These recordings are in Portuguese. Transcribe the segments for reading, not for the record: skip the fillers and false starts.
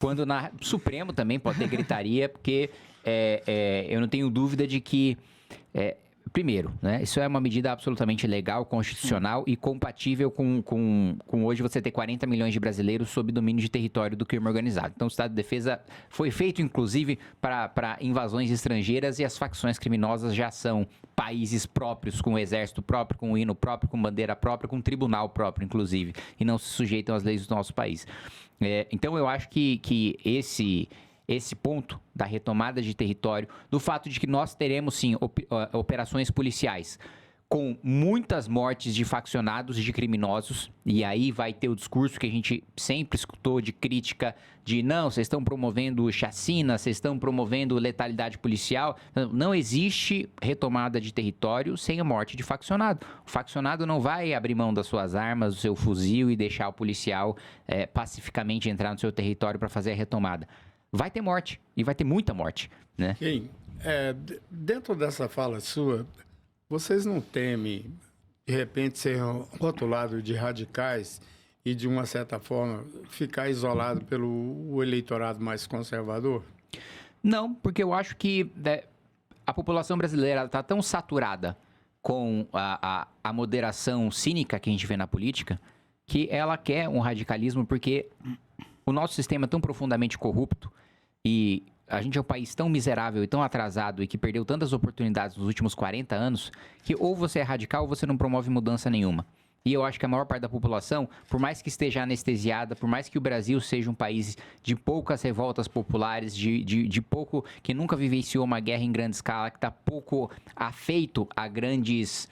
Quando na Supremo também pode ter gritaria, porque eu não tenho dúvida de que... primeiro, né, isso é uma medida absolutamente legal, constitucional e compatível com hoje você ter 40 milhões de brasileiros sob domínio de território do crime organizado. Então, o Estado de Defesa foi feito, inclusive, para invasões estrangeiras e as facções criminosas já são países próprios, com exército próprio, com hino próprio, com bandeira própria, com tribunal próprio, inclusive, e não se sujeitam às leis do nosso país. Então, eu acho que esse ponto da retomada de território, do fato de que nós teremos, sim, operações policiais com muitas mortes de faccionados e de criminosos, e aí vai ter o discurso que a gente sempre escutou de crítica de não, vocês estão promovendo chacina, vocês estão promovendo letalidade policial. Não existe retomada de território sem a morte de faccionado. O faccionado não vai abrir mão das suas armas, do seu fuzil e deixar o policial pacificamente entrar no seu território para fazer a retomada. Vai ter morte, e vai ter muita morte, né? Sim. Dentro dessa fala sua, vocês não temem, de repente, ser rotulados de radicais e, de uma certa forma, ficar isolado pelo eleitorado mais conservador? Não, porque eu acho que a população brasileira está tão saturada com a moderação cínica que a gente vê na política, que ela quer um radicalismo, porque o nosso sistema é tão profundamente corrupto e a gente é um país tão miserável e tão atrasado e que perdeu tantas oportunidades nos últimos 40 anos que ou você é radical ou você não promove mudança nenhuma. E eu acho que a maior parte da população, por mais que esteja anestesiada, por mais que o Brasil seja um país de poucas revoltas populares, de pouco, que nunca vivenciou uma guerra em grande escala, que está pouco afeito a grandes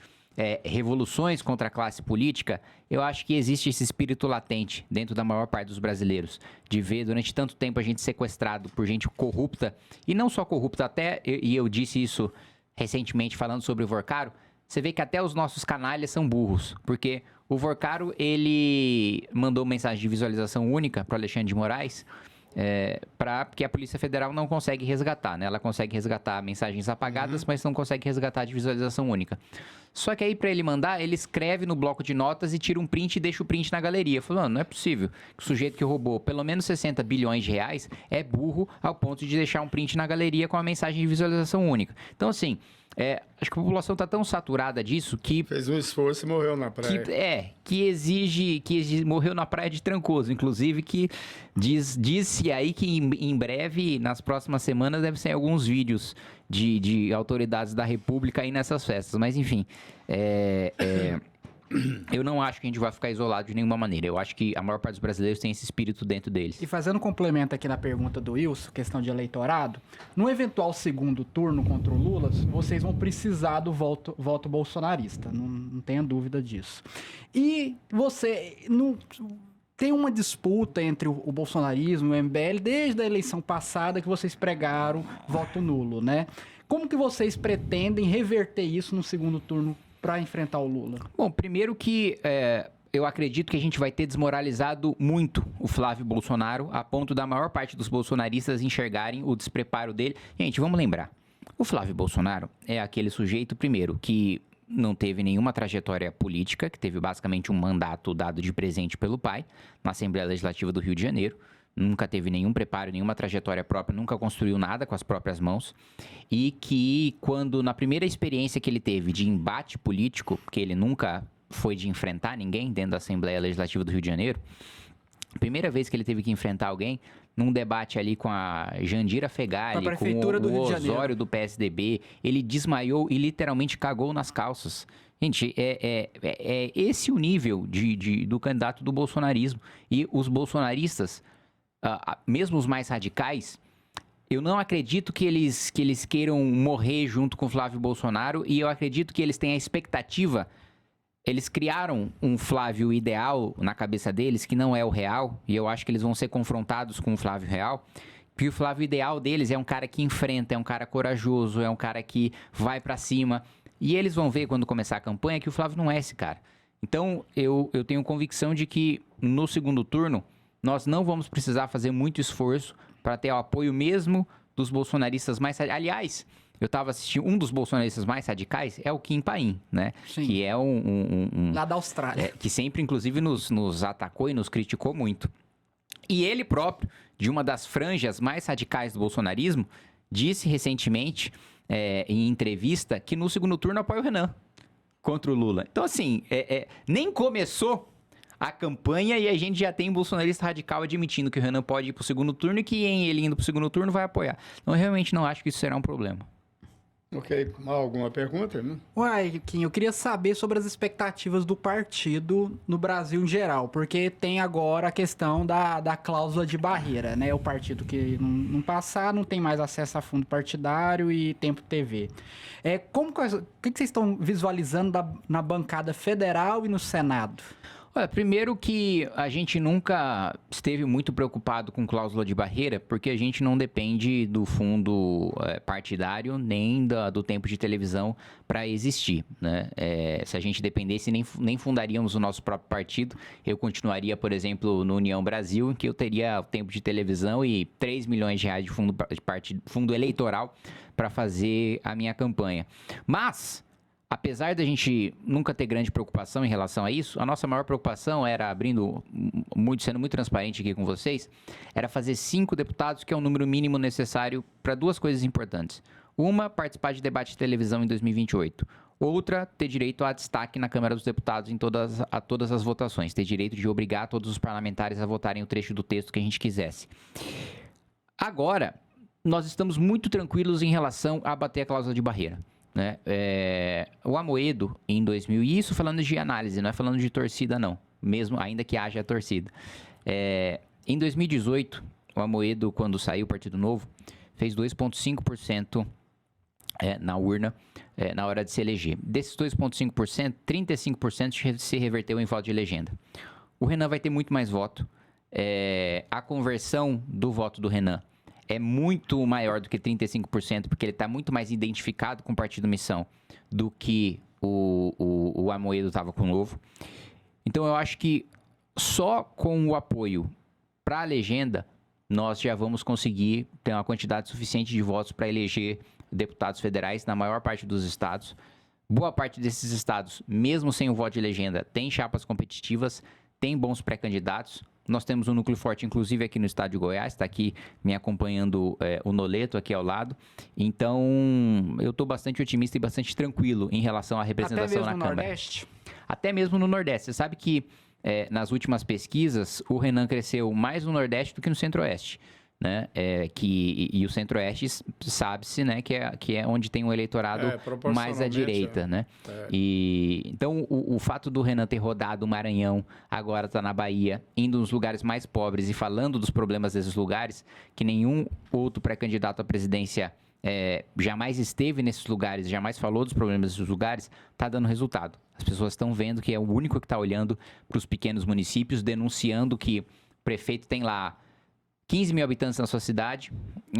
revoluções contra a classe política, eu acho que existe esse espírito latente dentro da maior parte dos brasileiros, de ver durante tanto tempo a gente sequestrado por gente corrupta, e não só corrupta, até, e eu disse isso recentemente falando sobre o Vorcaro, você vê que até os nossos canalhas são burros, porque o Vorcaro, ele mandou mensagem de visualização única para o Alexandre de Moraes, porque a Polícia Federal não consegue resgatar, né? Ela consegue resgatar mensagens apagadas, mas não consegue resgatar de visualização única. Só que aí, para ele mandar, ele escreve no bloco de notas e tira um print e deixa o print na galeria. Falando, não é possível que o sujeito que roubou pelo menos 60 bilhões de reais é burro ao ponto de deixar um print na galeria com a mensagem de visualização única. Então, assim, acho que a população está tão saturada disso que... Fez um esforço e morreu na praia. Que exige morreu na praia de Trancoso, inclusive, que diz-se aí que em breve, nas próximas semanas, deve sair alguns vídeos de autoridades da República aí nessas festas. Mas, enfim, eu não acho que a gente vai ficar isolado de nenhuma maneira. Eu acho que a maior parte dos brasileiros tem esse espírito dentro deles. E fazendo um complemento aqui na pergunta do Wilson, questão de eleitorado, no eventual segundo turno contra o Lula, vocês vão precisar do voto bolsonarista, não tenha dúvida disso. E você... Tem uma disputa entre o bolsonarismo e o MBL desde a eleição passada que vocês pregaram voto nulo, né? Como que vocês pretendem reverter isso no segundo turno para enfrentar o Lula? Bom, primeiro que eu acredito que a gente vai ter desmoralizado muito o Flávio Bolsonaro, a ponto da maior parte dos bolsonaristas enxergarem o despreparo dele. Gente, vamos lembrar, o Flávio Bolsonaro é aquele sujeito, primeiro, que não teve nenhuma trajetória política, que teve basicamente um mandato dado de presente pelo pai na Assembleia Legislativa do Rio de Janeiro. Nunca teve nenhum preparo, nenhuma trajetória própria, nunca construiu nada com as próprias mãos. E que quando, na primeira experiência que ele teve de embate político, porque ele nunca foi de enfrentar ninguém dentro da Assembleia Legislativa do Rio de Janeiro, a primeira vez que ele teve que enfrentar alguém, num debate ali com a Jandira Fegali, com o Osório do PSDB, ele desmaiou e literalmente cagou nas calças. Gente, é esse o nível do candidato do bolsonarismo. E os bolsonaristas, mesmo os mais radicais, eu não acredito que eles queiram morrer junto com o Flávio Bolsonaro, e eu acredito que eles têm a expectativa. Eles criaram um Flávio ideal na cabeça deles, que não é o real, e eu acho que eles vão ser confrontados com o Flávio real, porque o Flávio ideal deles é um cara que enfrenta, é um cara corajoso, é um cara que vai pra cima, e eles vão ver quando começar a campanha que o Flávio não é esse cara. Então, eu tenho convicção de que no segundo turno, nós não vamos precisar fazer muito esforço para ter o apoio mesmo dos bolsonaristas mais... Aliás, eu estava assistindo, um dos bolsonaristas mais radicais é o Kim Paim, né? Sim. Que é lá da Austrália. Que sempre, inclusive, nos atacou e nos criticou muito. E ele próprio, de uma das franjas mais radicais do bolsonarismo, disse recentemente, em entrevista, que no segundo turno apoia o Renan contra o Lula. Então, assim, nem começou a campanha e a gente já tem um bolsonarista radical admitindo que o Renan pode ir para o segundo turno e que ele indo para o segundo turno vai apoiar. Então, eu realmente não acho que isso será um problema. Ok, alguma pergunta? Né? Uai, Kim, eu queria saber sobre as expectativas do partido no Brasil em geral, porque tem agora a questão da cláusula de barreira, né? O partido que não passar não tem mais acesso a fundo partidário e tempo TV. O que vocês estão visualizando na bancada federal e no Senado? Olha, primeiro que a gente nunca esteve muito preocupado com cláusula de barreira, porque a gente não depende do fundo partidário nem do tempo de televisão para existir, né? Se a gente dependesse, nem fundaríamos o nosso próprio partido. Eu continuaria, por exemplo, no União Brasil, em que eu teria o tempo de televisão e 3 milhões de reais de fundo eleitoral para fazer a minha campanha. Mas apesar da gente nunca ter grande preocupação em relação a isso, a nossa maior preocupação era, sendo muito transparente aqui com vocês, era fazer 5 deputados, que é o número mínimo necessário para 2 coisas importantes. Uma, participar de debate de televisão em 2028. Outra, ter direito a destaque na Câmara dos Deputados em todas as votações. Ter direito de obrigar todos os parlamentares a votarem o trecho do texto que a gente quisesse. Agora, nós estamos muito tranquilos em relação a bater a cláusula de barreira. Né? O Amoedo, em 2000, e isso falando de análise, não é falando de torcida não, mesmo ainda que haja torcida. Em 2018, o Amoedo, quando saiu o Partido Novo, fez 2,5% na urna na hora de se eleger. Desses 2,5%, 35% se reverteu em voto de legenda. O Renan vai ter muito mais voto. A conversão do voto do Renan é muito maior do que 35%, porque ele está muito mais identificado com o Partido Missão do que o Amoedo estava com o Novo. Então, eu acho que só com o apoio para a legenda, nós já vamos conseguir ter uma quantidade suficiente de votos para eleger deputados federais na maior parte dos estados. Boa parte desses estados, mesmo sem o voto de legenda, tem chapas competitivas, tem bons pré-candidatos. Nós temos um núcleo forte, inclusive, aqui no estado de Goiás. Está aqui me acompanhando o Noleto, aqui ao lado. Então, eu estou bastante otimista e bastante tranquilo em relação à representação na Câmara. Até mesmo no Nordeste? Até mesmo no Nordeste. Você sabe que, nas últimas pesquisas, o Renan cresceu mais no Nordeste do que no Centro-Oeste. Né? E o Centro-Oeste sabe-se, né, que é onde tem um eleitorado mais à direita, né? Então o fato do Renan ter rodado o Maranhão, agora está na Bahia, indo nos lugares mais pobres e falando dos problemas desses lugares, que nenhum outro pré-candidato à presidência jamais esteve nesses lugares, jamais falou dos problemas desses lugares, está dando resultado. As pessoas estão vendo que é o único que está olhando para os pequenos municípios, denunciando que o prefeito tem lá 15 mil habitantes na sua cidade,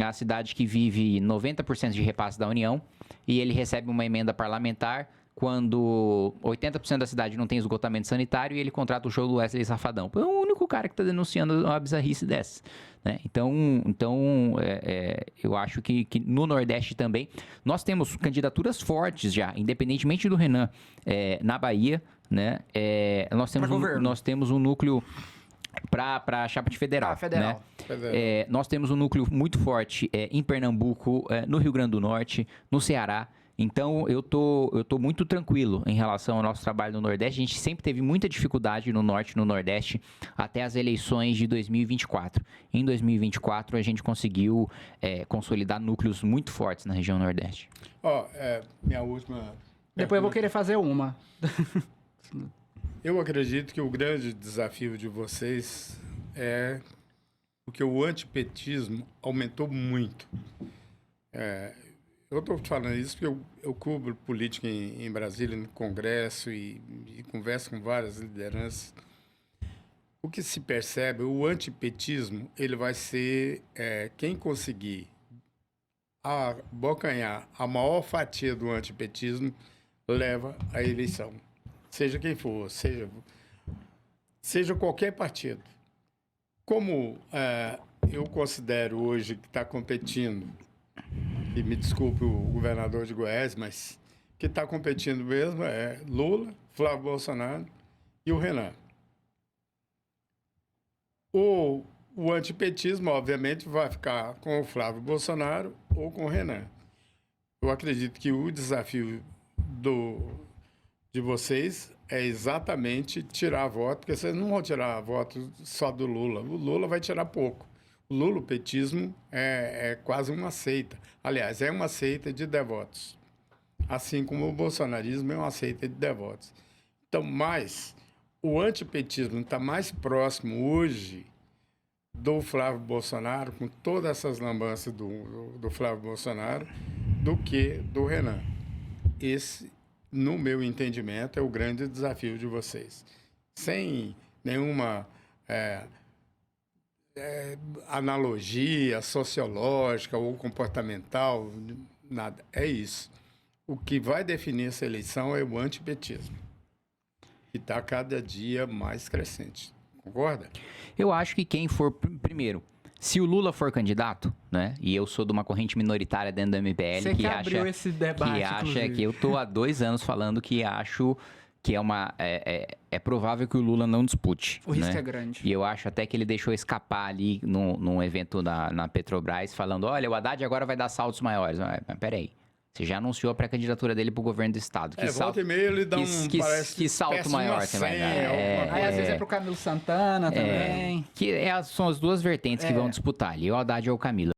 a cidade que vive 90% de repasse da União, e ele recebe uma emenda parlamentar quando 80% da cidade não tem esgotamento sanitário e ele contrata o show do Wesley Safadão. É o único cara que está denunciando uma bizarrice dessa. Né? Então eu acho que no Nordeste também nós temos candidaturas fortes já, independentemente do Renan, na Bahia, né? Nós temos um núcleo para a chapa de federal. Federal. Né? Federal. Nós temos um núcleo muito forte em Pernambuco, no Rio Grande do Norte, no Ceará. Então, eu tô muito tranquilo em relação ao nosso trabalho no Nordeste. A gente sempre teve muita dificuldade no Norte e no Nordeste até as eleições de 2024. Em 2024, a gente conseguiu consolidar núcleos muito fortes na região Nordeste. Minha última... Depois eu vou querer fazer uma. Eu acredito que o grande desafio de vocês é porque o antipetismo aumentou muito. Eu estou falando isso porque eu cubro política em Brasília, no Congresso, e converso com várias lideranças. O que se percebe, o antipetismo, ele vai ser quem conseguir abocanhar a maior fatia do antipetismo, leva a eleição. Seja quem for, seja qualquer partido. Como eu considero hoje que está competindo, e me desculpe o governador de Goiás, mas que está competindo mesmo é Lula, Flávio Bolsonaro e o Renan. o antipetismo, obviamente, vai ficar com o Flávio Bolsonaro ou com o Renan. Eu acredito que o desafio de vocês é exatamente tirar voto, porque vocês não vão tirar voto só do Lula. O Lula vai tirar pouco. O lulopetismo é quase uma seita. Aliás, é uma seita de devotos. Assim como o bolsonarismo é uma seita de devotos. Então, mas o antipetismo está mais próximo hoje do Flávio Bolsonaro, com todas essas lambanças do Flávio Bolsonaro, do que do Renan. Esse, no meu entendimento, é o grande desafio de vocês. Sem nenhuma analogia sociológica ou comportamental, nada. É isso. O que vai definir essa eleição é o antipetismo, que está cada dia mais crescente. Concorda? Eu acho que quem for, primeiro, se o Lula for candidato, né? E eu sou de uma corrente minoritária dentro do MBL Você que abriu esse debate, que acha inclusive. que eu tô há 2 anos falando que acho que é provável que o Lula não dispute. O risco né? é grande. E eu acho até que ele deixou escapar ali num evento na Petrobras, falando, olha, o Haddad agora vai dar saltos maiores. Mas peraí, você já anunciou a pré-candidatura dele pro governo do estado. Que salto, volta e meia ele dá parece que salto péssima maior você vai dar? senha, Aí às vezes é pro Camilo Santana também. São as duas vertentes que vão disputar ali, o Haddad ou o Camilo.